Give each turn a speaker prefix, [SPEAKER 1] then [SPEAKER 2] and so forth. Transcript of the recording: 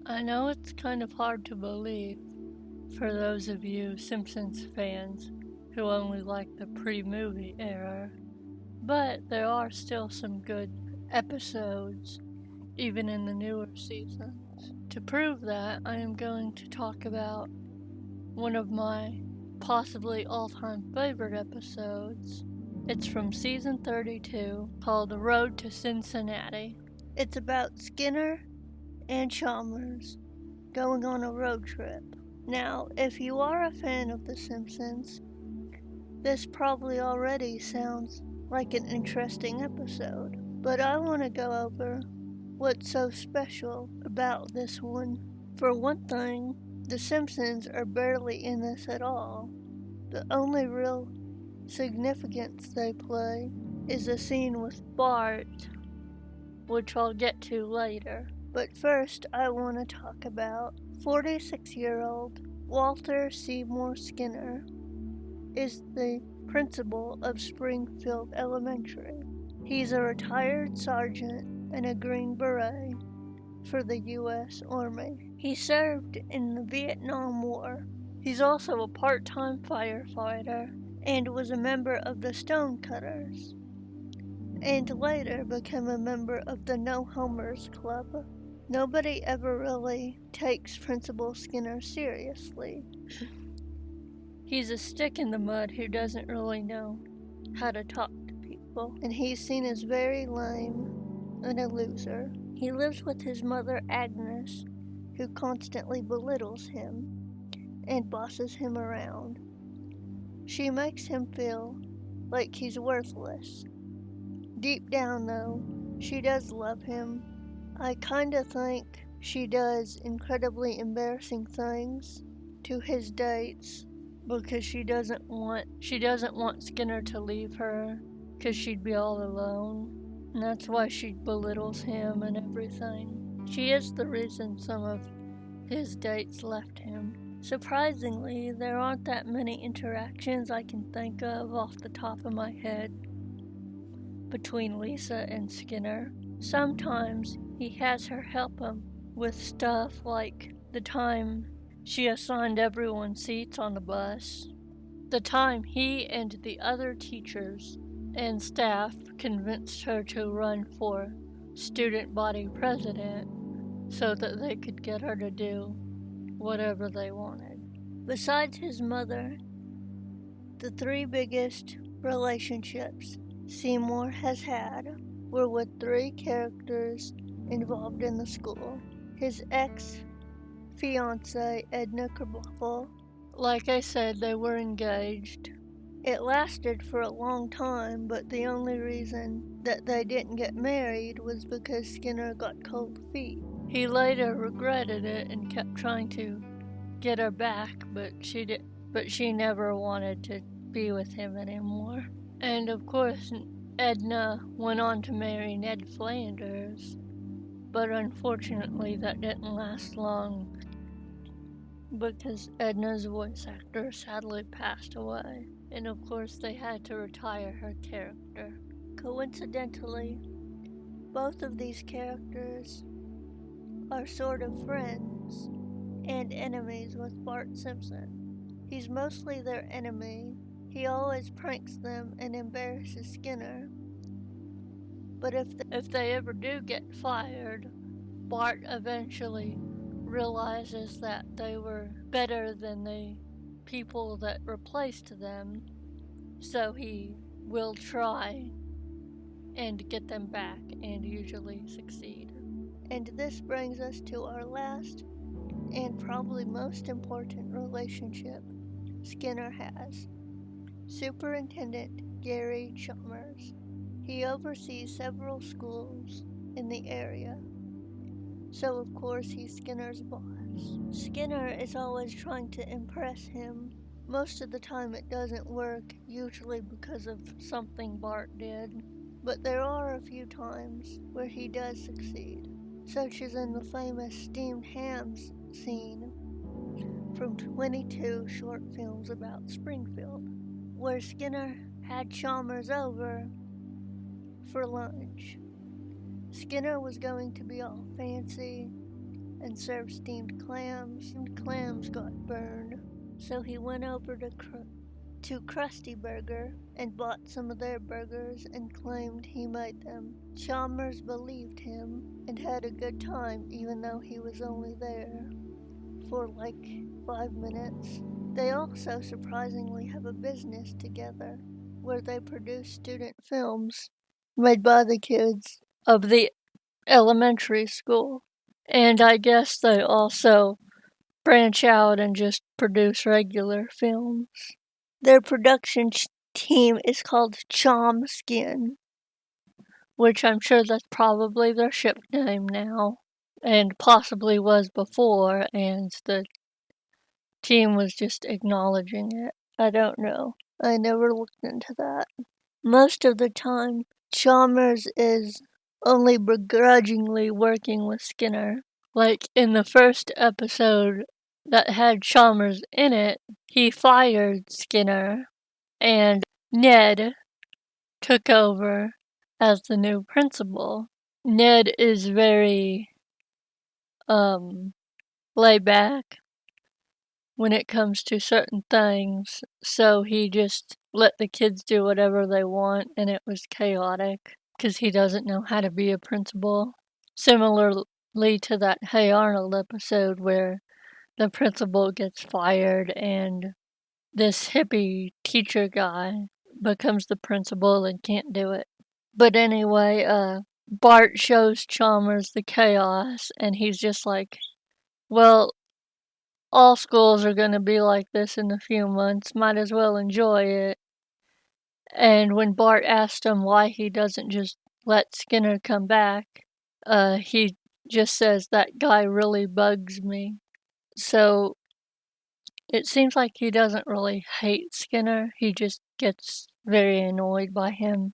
[SPEAKER 1] I know it's kind of hard to believe for those of you Simpsons fans who only like the pre-movie era, but there are still some good episodes even in the newer seasons. To prove that, I am going to talk about one of my possibly all-time favorite episodes. It's from season 32 called The Road to Cincinnati. It's about Skinner and Chalmers going on a road trip. Now, if you are a fan of The Simpsons, this probably already sounds like an interesting episode, but I want to go over what's so special about this one. For one thing, The Simpsons are barely in this at all. The only real significance they play is a scene with Bart, which I'll get to later. But first, I want to talk about 46-year-old Walter Seymour Skinner is the principal of Springfield Elementary. He's a retired sergeant and a Green Beret for the U.S. Army. He served in the Vietnam War. He's also a part-time firefighter and was a member of the Stonecutters, and later became a member of the No Homers Club. Nobody ever really takes Principal Skinner seriously. He's a stick in the mud who doesn't really know how to talk to people, and he's seen as very lame and a loser. He lives with his mother Agnes, who constantly belittles him and bosses him around. She makes him feel like he's worthless. Deep down, though, she does love him. I kinda think she does incredibly embarrassing things to his dates because she doesn't want Skinner to leave her because she'd be all alone. And that's why she belittles him and everything. She is the reason some of his dates left him. Surprisingly, there aren't that many interactions I can think of off the top of my head between Lisa and Skinner. Sometimes he has her help him with stuff like the time she assigned everyone seats on the bus, the time he and the other teachers and staff convinced her to run for student body president so that they could get her to do whatever they wanted. Besides his mother, the three biggest relationships Seymour has had were with three characters involved in the school. His ex-fiancée, Edna Krabappel. Like I said, they were engaged. It lasted for a long time, but the only reason that they didn't get married was because Skinner got cold feet. He later regretted it and kept trying to get her back, but she never wanted to be with him anymore. And of course, Edna went on to marry Ned Flanders, but unfortunately that didn't last long because Edna's voice actor sadly passed away. And of course they had to retire her character. Coincidentally, both of these characters are sort of friends and enemies with Bart Simpson. He's mostly their enemy. He always pranks them and embarrasses Skinner. But if they ever do get fired, Bart eventually realizes that they were better than the people that replaced them, so he will try and get them back and usually succeed. And this brings us to our last and probably most important relationship Skinner has. Superintendent Gary Chalmers. He oversees several schools in the area, so of course he's Skinner's boss. Skinner is always trying to impress him. Most of the time it doesn't work, usually because of something Bart did, but there are a few times where he does succeed, such as in the famous steamed hams scene from 22 short films about Springfield, where Skinner had Chalmers over for lunch. Skinner was going to be all fancy and served steamed clams. Clams got burned, so he went over to Krusty Burger and bought some of their burgers and claimed he made them. Chalmers believed him and had a good time even though he was only there for like 5 minutes. They also surprisingly have a business together where they produce student films made by the kids of the elementary school. And I guess they also branch out and just produce regular films. Their production team is called Chom Skin, which I'm sure that's probably their ship name now, and possibly was before, and the team was just acknowledging it. I don't know. I never looked into that. Most of the time, Chalmers is only begrudgingly working with Skinner. Like in the first episode that had Chalmers in it, he fired Skinner and Ned took over as the new principal. Ned is very laid back when it comes to certain things, so he just let the kids do whatever they want, and it was chaotic because he doesn't know how to be a principal. Similarly to that Hey Arnold episode where the principal gets fired and this hippie teacher guy becomes the principal and can't do it. But anyway, Bart shows Chalmers the chaos, and he's just like, well, all schools are going to be like this in a few months. Might as well enjoy it. And when Bart asked him why he doesn't just let Skinner come back, he just says, that guy really bugs me. So it seems like he doesn't really hate Skinner. He just gets very annoyed by him.